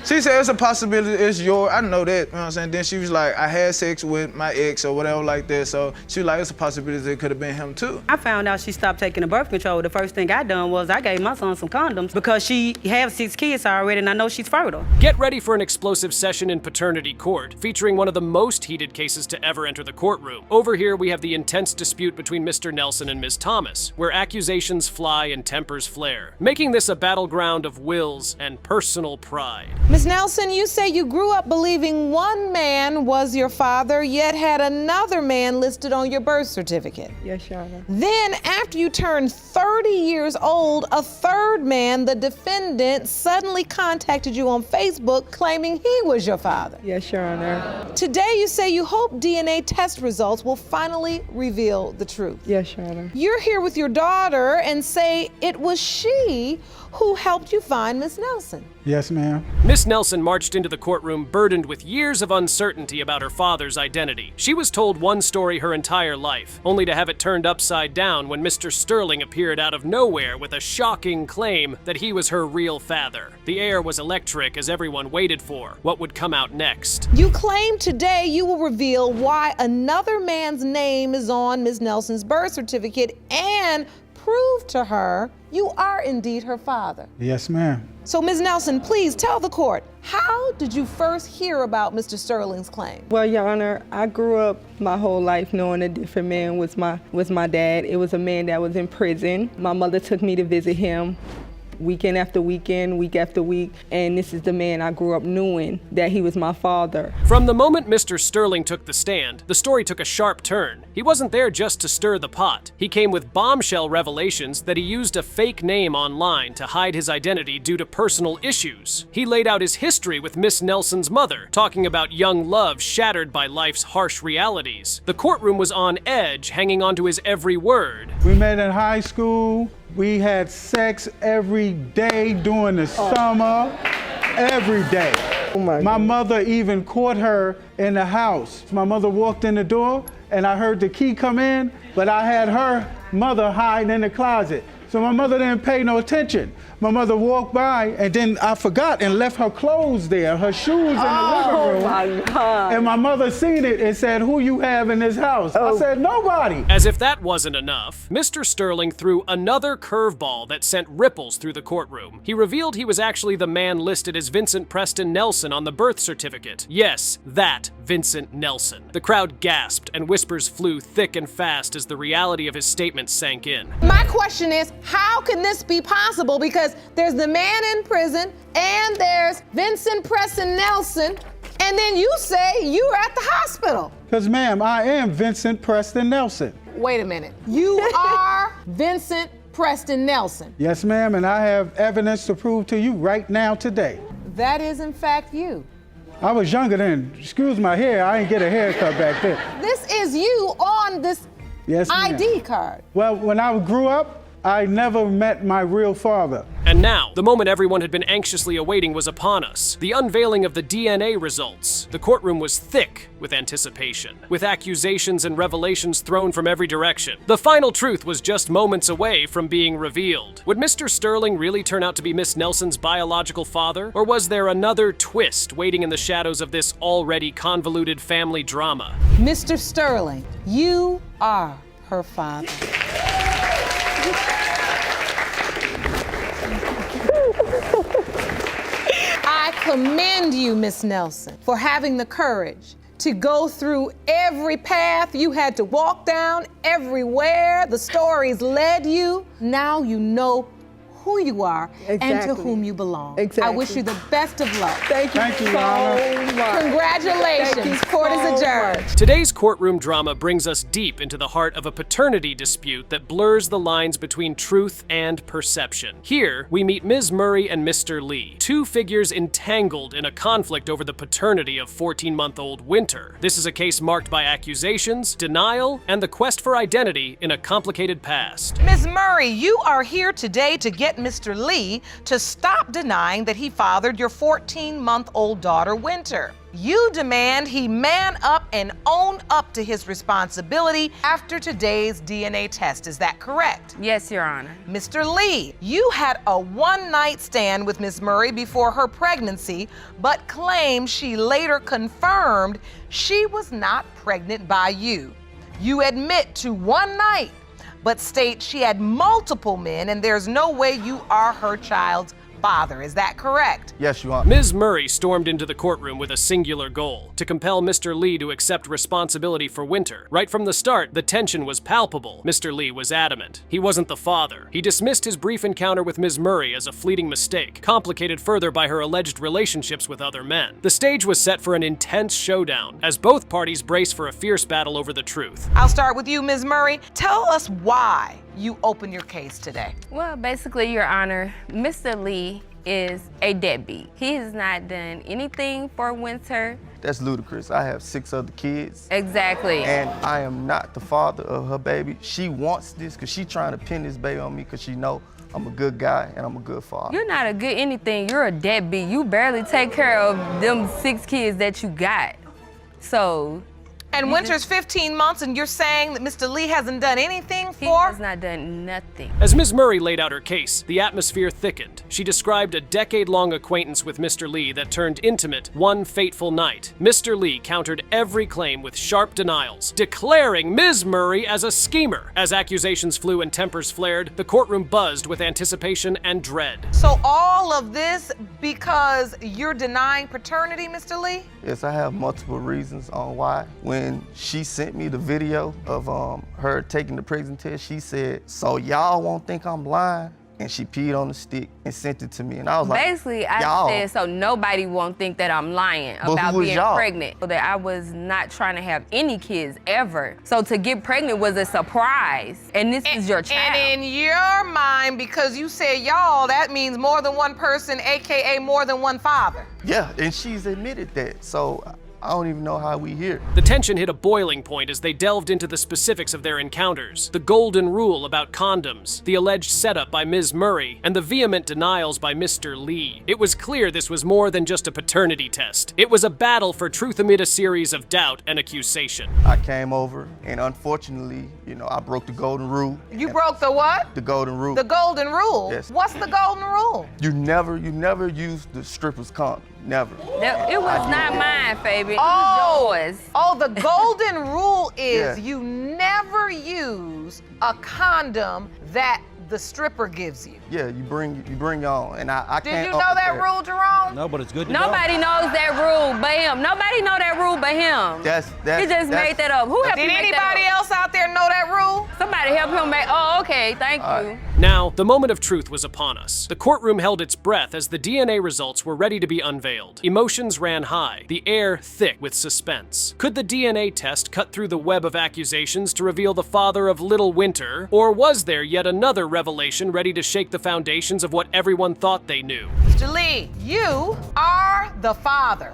She said it's a possibility, it's yours. I know that, you know what I'm saying? Then she was like, I had sex with my ex or whatever like that. So she was like, it's a possibility it could have been him too. I found out she stopped taking the birth control. The first thing I done was I gave my son some condoms because she has 6 kids already and I know she's fertile. Get ready for an explosive session in paternity court, featuring one of the most heated cases to ever enter the courtroom. Over here, we have the intense dispute between Mr. Nelson and Ms. Thomas, where accusations fly and tempers flare, making this a battleground of wills and personal pride. Ms. Nelson, you say you grew up believing one man was your father, yet had another man listed on your birth certificate. Yes, Your Honor. Then, after you turned 30 years old, a third man, the defendant, suddenly contacted you on Facebook claiming he was your father. Yes, Your Honor. Today, you say you hope DNA test results will finally reveal the truth. Yes, Your Honor. You're here with your daughter and say it was she who helped you find Miss Nelson. Yes, ma'am. Miss Nelson marched into the courtroom burdened with years of uncertainty about her father's identity. She was told one story her entire life, only to have it turned upside down when Mr. Sterling appeared out of nowhere with a shocking claim that he was her real father. The air was electric as everyone waited for what would come out next. You claim today you will reveal why another man's name is on Miss Nelson's birth certificate and prove to her you are indeed her father. Yes, ma'am. So, Ms. Nelson, please tell the court, how did you first hear about Mr. Sterling's claim? Well, Your Honor, I grew up my whole life knowing a different man was my dad. It was a man that was in prison. My mother took me to visit him weekend after weekend, week after week, and this is the man I grew up knowing that he was my father. From the moment Mr. Sterling took the stand, the story took a sharp turn. He wasn't there just to stir the pot. He came with bombshell revelations that he used a fake name online to hide his identity due to personal issues. He laid out his history with Miss Nelson's mother, talking about young love shattered by life's harsh realities. The courtroom was on edge, hanging on to his every word. We met in high school. We had sex every day during the summer, every day. Oh my mother even caught her in the house. My mother walked in the door and I heard the key come in, but I had her mother hide in the closet. So my mother didn't pay no attention. My mother walked by and then I forgot and left her clothes there, her shoes in the living room. Oh my God. And my mother seen it and said, who you have in this house? I said, nobody. As if that wasn't enough, Mr. Sterling threw another curveball that sent ripples through the courtroom. He revealed he was actually the man listed as Vincent Preston Nelson on the birth certificate. Yes, that Vincent Nelson. The crowd gasped and whispers flew thick and fast as the reality of his statement sank in. My question is, how can this be possible? Because there's the man in prison and there's Vincent Preston Nelson, and then you say you were at the hospital. Because ma'am, I am Vincent Preston Nelson. Wait a minute. You are Vincent Preston Nelson. Yes, ma'am, and I have evidence to prove to you right now today. That is in fact you. I was younger then. Excuse my hair, I didn't get a haircut back then. This is you on this Yes, ma'am. ID card. Well, when I grew up, I never met my real father. And now, the moment everyone had been anxiously awaiting was upon us. The unveiling of the DNA results. The courtroom was thick with anticipation, with accusations and revelations thrown from every direction. The final truth was just moments away from being revealed. Would Mr. Sterling really turn out to be Miss Nelson's biological father? Or was there another twist waiting in the shadows of this already convoluted family drama? Mr. Sterling, you are her father. I commend you, Miss Nelson, for having the courage to go through every path you had to walk down, everywhere the stories led you. Now you know who you are and to whom you belong. Exactly. I wish you the best of luck. Thank you Thank you, so Your Honor. much. Congratulations. Thank you Court is so adjourned. much. Today's courtroom drama brings us deep into the heart of a paternity dispute that blurs the lines between truth and perception. Here, we meet Ms. Murray and Mr. Lee, two figures entangled in a conflict over the paternity of 14-month-old Winter. This is a case marked by accusations, denial, and the quest for identity in a complicated past. Ms. Murray, you are here today to get get Mr. Lee to stop denying that he fathered your 14-month-old daughter, Winter. You demand he man up and own up to his responsibility after today's DNA test. Is that correct? Yes, Your Honor. Mr. Lee, you had a one-night stand with Ms. Murray before her pregnancy, but claimed she later confirmed she was not pregnant by you. You admit to one night, but state she had multiple men and there's no way you are her child's father. Is that correct? Yes, Your Honor. Ms. Murray stormed into the courtroom with a singular goal: to compel Mr. Lee to accept responsibility for Winter. Right from the start, the tension was palpable. Mr. Lee was adamant. He wasn't the father. He dismissed his brief encounter with Ms. Murray as a fleeting mistake, complicated further by her alleged relationships with other men. The stage was set for an intense showdown, as both parties braced for a fierce battle over the truth. I'll start with you, Ms. Murray. Tell us why you opened your case today. Well, basically, Your Honor, Mr. Lee is a deadbeat. He has not done anything for Winter. That's ludicrous. I have 6 other kids. Exactly. And I am not the father of her baby. She wants this because she's trying to pin this baby on me because she know I'm a good guy and I'm a good father. You're not a good anything. You're a deadbeat. You barely take care of them 6 kids that you got. So. And Winter's 15 months and you're saying that Mr. Lee hasn't done anything for? He has not done nothing. As Ms. Murray laid out her case, the atmosphere thickened. She described a decade-long acquaintance with Mr. Lee that turned intimate one fateful night. Mr. Lee countered every claim with sharp denials, declaring Ms. Murray as a schemer. As accusations flew and tempers flared, the courtroom buzzed with anticipation and dread. So all of this because you're denying paternity, Mr. Lee? Yes, I have multiple reasons on why. When she sent me the video of her taking the pregnancy test, she said, "So y'all won't think I'm lying?" And she peed on the stick and sent it to me. And I was like, basically, I y'all. said so nobody won't think that I'm lying But about who was being y'all? pregnant. So that I was not trying to have any kids ever. So to get pregnant was a surprise. And this is your child. And in your mind, because you said y'all, that means more than one person, AKA more than one father. Yeah, and she's admitted that. So I don't even know how we here. The tension hit a boiling point as they delved into the specifics of their encounters, the golden rule about condoms, the alleged setup by Ms. Murray, and the vehement denials by Mr. Lee. It was clear this was more than just a paternity test. It was a battle for truth amid a series of doubt and accusation. I came over, and unfortunately, I broke the golden rule. You broke the what? The golden rule. The golden rule? Yes. What's the golden rule? You never use the stripper's condom. Never. It was not mine, Fabian. It was yours. Oh, the golden rule is Yeah. you never use a condom that the stripper gives you. Yeah, you bring your own, and I Did can't. you know that rule, Jerome? No, but it's good to know. Nobody knows that rule but him. Nobody know that rule but him. He just made that up. Who helped Did you make anybody that up? else out there know that rule? Somebody help him make. Oh, okay. Thank you. Now, the moment of truth was upon us. The courtroom held its breath as the DNA results were ready to be unveiled. Emotions ran high, the air thick with suspense. Could the DNA test cut through the web of accusations to reveal the father of little Winter? Or was there yet another revelation ready to shake the foundations of what everyone thought they knew? Mr. Lee, you are the father.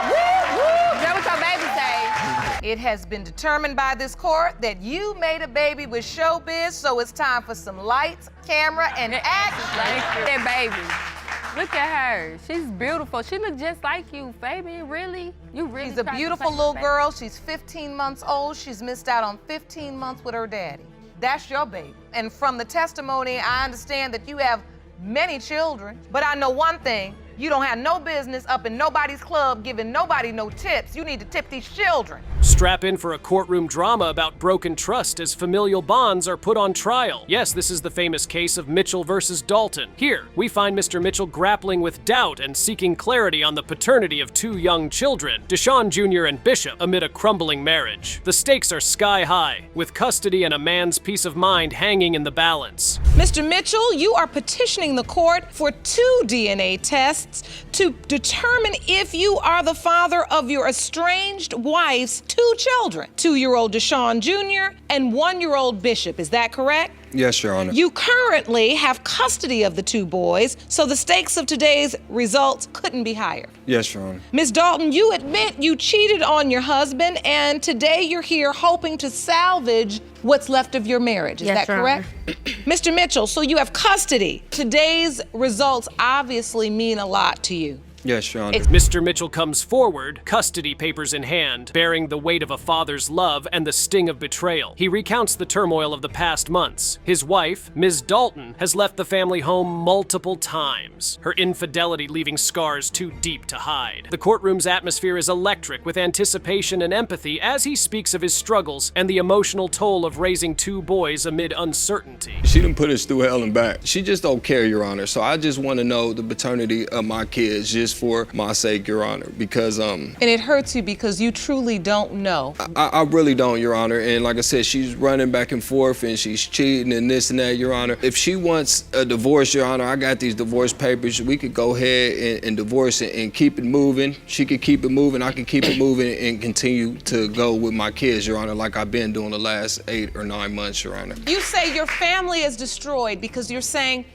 That was your baby say. It has been determined by this court that you made a baby with showbiz, so it's time for some lights, camera, and action. That baby. Look at her. She's beautiful. She looks just like you, Fabian. Really? You really? She's a tried to beautiful play little this girl. She's 15 months old. She's missed out on 15 months with her daddy. That's your baby. And from the testimony, I understand that you have many children, but I know one thing. You don't have no business up in nobody's club giving nobody no tips. You need to tip these children. Strap in for a courtroom drama about broken trust as familial bonds are put on trial. Yes, this is the famous case of Mitchell versus Dalton. Here, we find Mr. Mitchell grappling with doubt and seeking clarity on the paternity of 2 young children, Deshaun Jr. and Bishop, amid a crumbling marriage. The stakes are sky high, with custody and a man's peace of mind hanging in the balance. Mr. Mitchell, you are petitioning the court for 2 DNA tests to determine if you are the father of your estranged wife's 2 children, 2-year-old Deshaun Jr. and 1-year-old Bishop. Is that correct? Yes, Your Honor. You currently have custody of the 2 boys, so the stakes of today's results couldn't be higher. Yes, Your Honor. Ms. Dalton, you admit you cheated on your husband, and today you're here hoping to salvage what's left of your marriage. Is Yes, that Your correct? Mr. Mitchell, so you have custody. Today's results obviously mean a lot to you. Yes, Your Honor. Mr. Mitchell comes forward, custody papers in hand, bearing the weight of a father's love and the sting of betrayal. He recounts the turmoil of the past months. His wife, Ms. Dalton, has left the family home multiple times, her infidelity leaving scars too deep to hide. The courtroom's atmosphere is electric with anticipation and empathy as he speaks of his struggles and the emotional toll of raising 2 boys amid uncertainty. She done put us through hell and back. She just don't care, Your Honor. So I just want to know the paternity of my kids just for my sake, Your Honor, because And it hurts you because you truly don't know. I really don't, Your Honor. And like I said, she's running back and forth and she's cheating and this and that, Your Honor. If she wants a divorce, Your Honor, I got these divorce papers. We could go ahead and divorce it and keep it moving. She could keep it moving, I could keep it moving and continue to go with my kids, Your Honor, like I've been doing the last 8 or 9 months, Your Honor. You say your family is destroyed because you're saying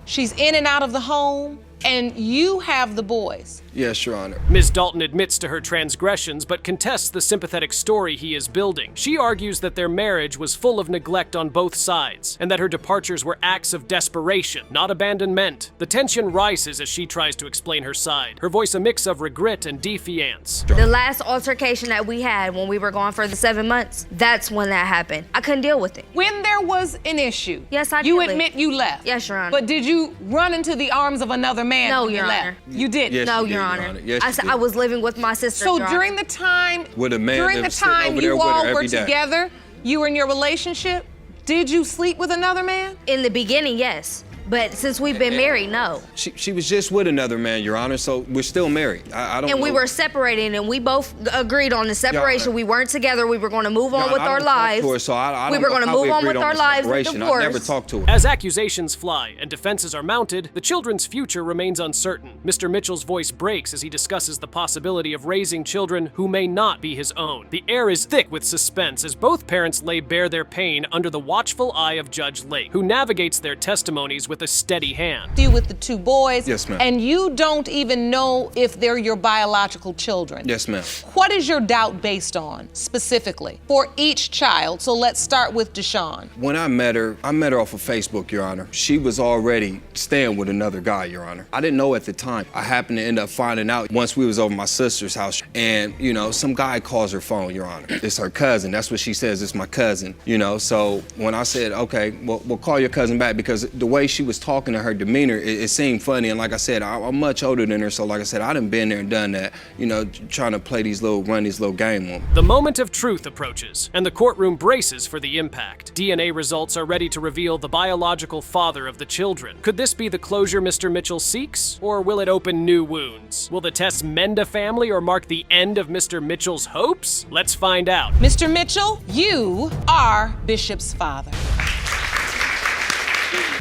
she's in and out of the home and you have the boys. Yes, Your Honor. Ms. Dalton admits to her transgressions but contests the sympathetic story he is building. She argues that their marriage was full of neglect on both sides and that her departures were acts of desperation, not abandonment. The tension rises as she tries to explain her side, her voice a mix of regret and defiance. The last altercation that we had when we were gone for the 7 months, that's when that happened. I couldn't deal with it. When there was an issue, Yes, I did you leave. admit you left. Yes, Your Honor. But did you run into the arms of another man No, when you Your left? Honor. You didn't. Yes, No, you did, Your Your Honor. Honor. Yes, I you said did. I was living with my sister. So Your Honor. during the time, With a man during that the was sitting time over there you with her all were every day. together, you were in your relationship, did you sleep with another man? In the beginning, yes. But since we've been married, no. She was just with another man, Your Honor, so we're still married. I don't And know. we were separating, and we both agreed on the separation. Honor. We weren't together. We were going to move on Your with Honor, I our don't talk lives. to her, so I We don't were know going to how we move on agreed with our the lives and separation. I divorce. never talked to her. As accusations fly and defenses are mounted, the children's future remains uncertain. Mr. Mitchell's voice breaks as he discusses the possibility of raising children who may not be his own. The air is thick with suspense as both parents lay bare their pain under the watchful eye of Judge Lake, who navigates their testimonies with a steady hand. You with the 2 boys. Yes, ma'am. And you don't even know if they're your biological children. Yes, ma'am. What is your doubt based on, specifically, for each child? So let's start with Deshaun. When I met her off of Facebook, Your Honor. She was already staying with another guy, Your Honor. I didn't know at the time. I happened to end up finding out once we was over my sister's house. And, you know, some guy calls her phone, Your Honor. It's her cousin. That's what she says. It's my cousin, you know. So when I said, okay, well, we'll call your cousin back, because the way she was talking to her demeanor, it seemed funny. And like I said, I'm much older than her. So like I said, I done been there and done that, you know, trying to run these little game on. The moment of truth approaches, and the courtroom braces for the impact. DNA results are ready to reveal the biological father of the children. Could this be the closure Mr. Mitchell seeks, or will it open new wounds? Will the tests mend a family or mark the end of Mr. Mitchell's hopes? Let's find out. Mr. Mitchell, you are Bishop's father.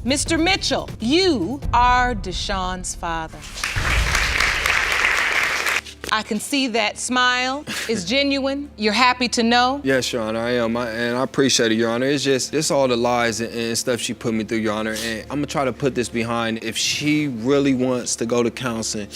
Mr. Mitchell, you are Deshaun's father. I can see that smile is genuine. You're happy to know. Yes, Your Honor, I am, and I appreciate it, Your Honor. It's just all the lies and stuff she put me through, Your Honor, and I'm gonna try to put this behind. If she really wants to go to counseling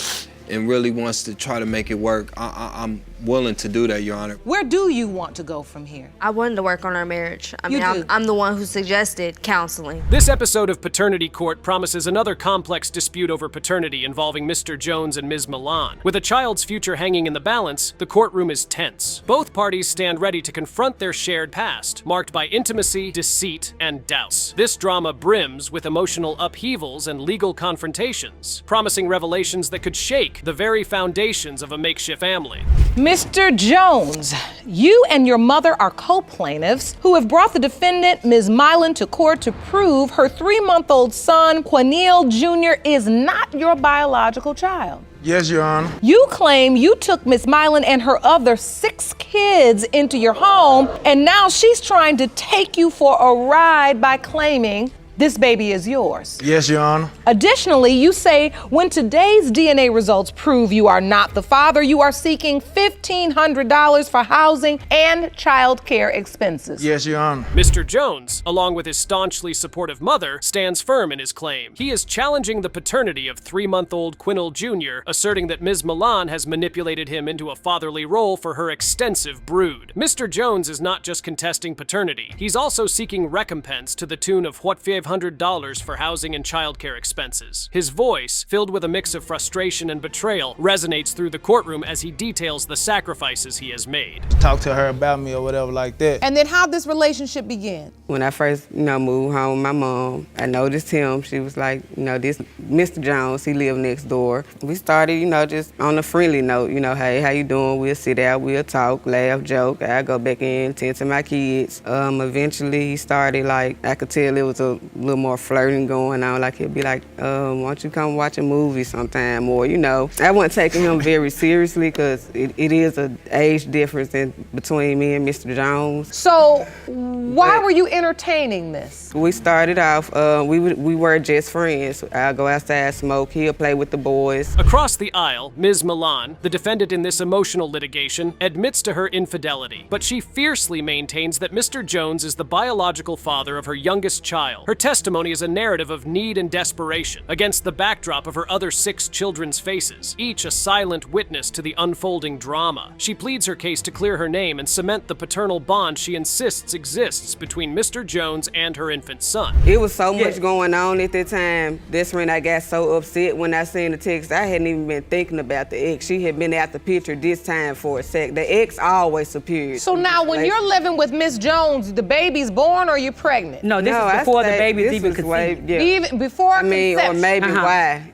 and really wants to try to make it work, I'm willing to do that, Your Honor. Where do you want to go from here? I wanted to work on our marriage. I You mean, do. I'm the one who suggested counseling. This episode of Paternity Court promises another complex dispute over paternity involving Mr. Jones and Ms. Milan. With a child's future hanging in the balance, the courtroom is tense. Both parties stand ready to confront their shared past, marked by intimacy, deceit, and doubts. This drama brims with emotional upheavals and legal confrontations, promising revelations that could shake the very foundations of a makeshift family. Mr. Jones, you and your mother are co-plaintiffs who have brought the defendant, Ms. Milan, to court to prove her 3-month-old son, Quanil Jr., is not your biological child. Yes, Your Honor. You claim you took Ms. Milan and her other 6 kids into your home, and now she's trying to take you for a ride by claiming this baby is yours. Yes, Your Honor. Additionally, you say when today's DNA results prove you are not the father, you are seeking $1,500 for housing and child care expenses. Yes, Your Honor. Mr. Jones, along with his staunchly supportive mother, stands firm in his claim. He is challenging the paternity of 3-month-old Quinnell Jr., asserting that Ms. Milan has manipulated him into a fatherly role for her extensive brood. Mr. Jones is not just contesting paternity, he's also seeking recompense to the tune of $500 for housing and childcare expenses. His voice, filled with a mix of frustration and betrayal, resonates through the courtroom as he details the sacrifices he has made. Talk to her about me or whatever like that. And then how'd this relationship begin? When I first, moved home with my mom, I noticed him. She was like, this Mr. Jones, he lived next door. We started, just on a friendly note, hey, how you doing? We'll sit out, we'll talk, laugh, joke. I go back in, tend to my kids. Eventually he started I could tell it was a little more flirting going on. Like he'd be like, why don't you come watch a movie sometime? Or, I wasn't taking him very seriously because it is an age difference between me and Mr. Jones. So why were you entertaining this? We started off, we were just friends. I'll go outside, smoke, he'll play with the boys. Across the aisle, Ms. Milan, the defendant in this emotional litigation, admits to her infidelity, but she fiercely maintains that Mr. Jones is the biological father of her youngest child. Her testimony is a narrative of need and desperation against the backdrop of her other 6 children's faces, each a silent witness to the unfolding drama. She pleads her case to clear her name and cement the paternal bond she insists exists between Mr. Jones and her infant son. It was so much going on at that time. That's when I got so upset when I seen the text. I hadn't even been thinking about the ex. She had been out the picture this time for a sec. The ex always superior. So now when you're living with Miss Jones, the baby's born or you're pregnant? No, this is before the baby's even conceived. Even before conception? Or maybe why.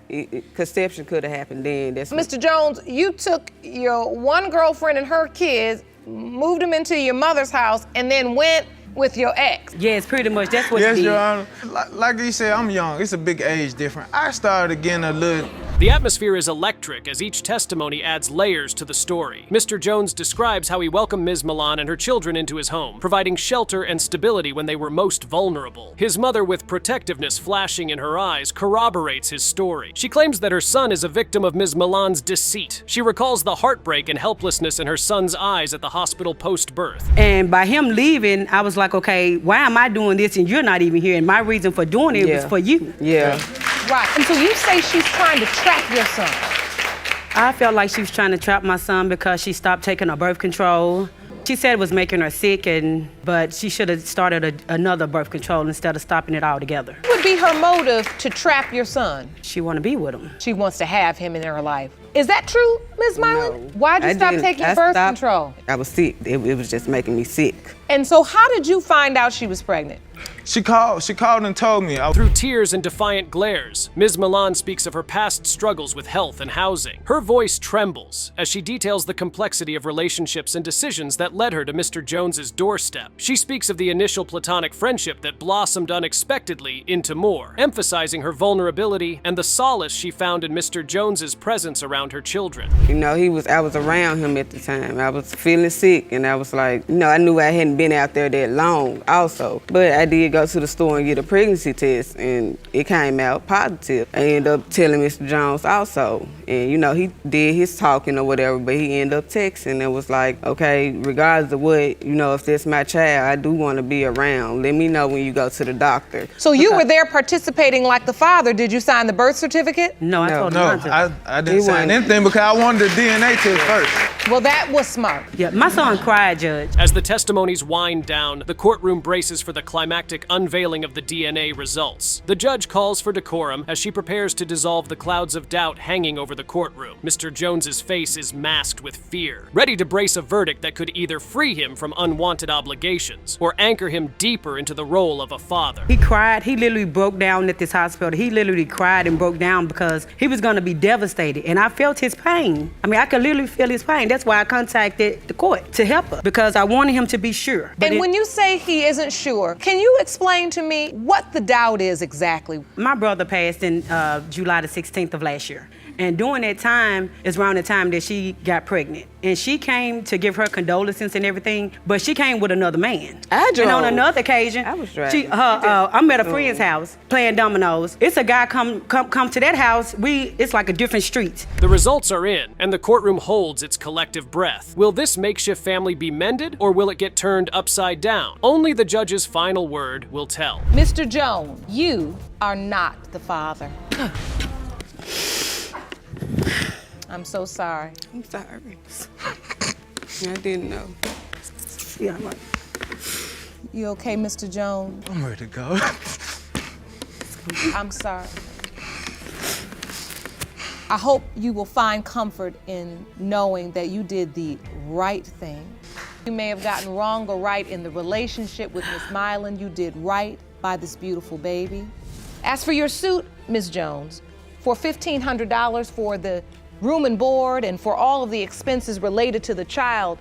Conception could have happened then. Mr. Jones, you took your one girlfriend and her kids, moved them into your mother's house, and then went with your ex. Yes, pretty much. That's what Yes, he did. Your Honor. Like you said, I'm young. It's a big age difference. I started getting a little... The atmosphere is electric as each testimony adds layers to the story. Mr. Jones describes how he welcomed Ms. Milan and her children into his home, providing shelter and stability when they were most vulnerable. His mother, with protectiveness flashing in her eyes, corroborates his story. She claims that her son is a victim of Ms. Milan's deceit. She recalls the heartbreak and helplessness in her son's eyes at the hospital post-birth. And by him leaving, I was like, okay, why am I doing this and you're not even here? And my reason for doing it was for you. Yeah. Right. And so you say she's trying to trap your son. I felt like she was trying to trap my son because she stopped taking her birth control. She said it was making her sick, but she should have started another birth control instead of stopping it altogether. What would be her motive to trap your son? She want to be with him. She wants to have him in her life. Is that true, Ms. Milan? No. Why'd you stop taking birth control? I was sick. It was just making me sick. And so how did you find out she was pregnant? She called and told me. Through tears and defiant glares, Ms. Milan speaks of her past struggles with health and housing. Her voice trembles as she details the complexity of relationships and decisions that led her to Mr. Jones's doorstep. She speaks of the initial platonic friendship that blossomed unexpectedly into more, emphasizing her vulnerability and the solace she found in Mr. Jones's presence around her children. I was around him at the time. I was feeling sick, and I was like, I knew I hadn't been out there that long also. But I did go to the store and get a pregnancy test, and it came out positive. I ended up telling Mr. Jones also. And, he did his talking or whatever, but he ended up texting and was like, okay, regardless of what, if that's my child, I do want to be around. Let me know when you go to the doctor. So you were there participating like the father. Did you sign the birth certificate? No, I told him not to. I didn't sign anything because I wanted the DNA test first. Well, that was smart. Yeah, my son cried, Judge. As the testimonies wind down, the courtroom braces for the climactic unveiling of the DNA results. The judge calls for decorum as she prepares to dissolve the clouds of doubt hanging over the courtroom. Mr. Jones's face is masked with fear, ready to brace a verdict that could either free him from unwanted obligations or anchor him deeper into the role of a father. He cried. He literally broke down at this hospital. He literally cried and broke down because he was going to be devastated. And I felt his pain. I could literally feel his pain. That's why I contacted the court to help her, because I wanted him to be sure. And when you say he isn't sure, can you explain to me what the doubt is exactly? My brother passed in July the 16th of last year. And during that time is around the time that she got pregnant. And she came to give her condolences and everything, but she came with another man. I drove. And on another occasion, I was driving. I'm at a friend's house playing dominoes. It's a guy come to that house. It's like a different street. The results are in, and the courtroom holds its collective breath. Will this makeshift family be mended, or will it get turned upside down? Only the judge's final word will tell. Mr. Jones, you are not the father. I'm so sorry. I'm sorry. I didn't know. Yeah, I'm like, You okay, Mr. Jones? I'm ready to go. I'm sorry. I hope you will find comfort in knowing that you did the right thing. You may have gotten wrong or right in the relationship with Miss Milan. You did right by this beautiful baby. As for your suit, Ms. Jones, for $1,500 for the room and board and for all of the expenses related to the child,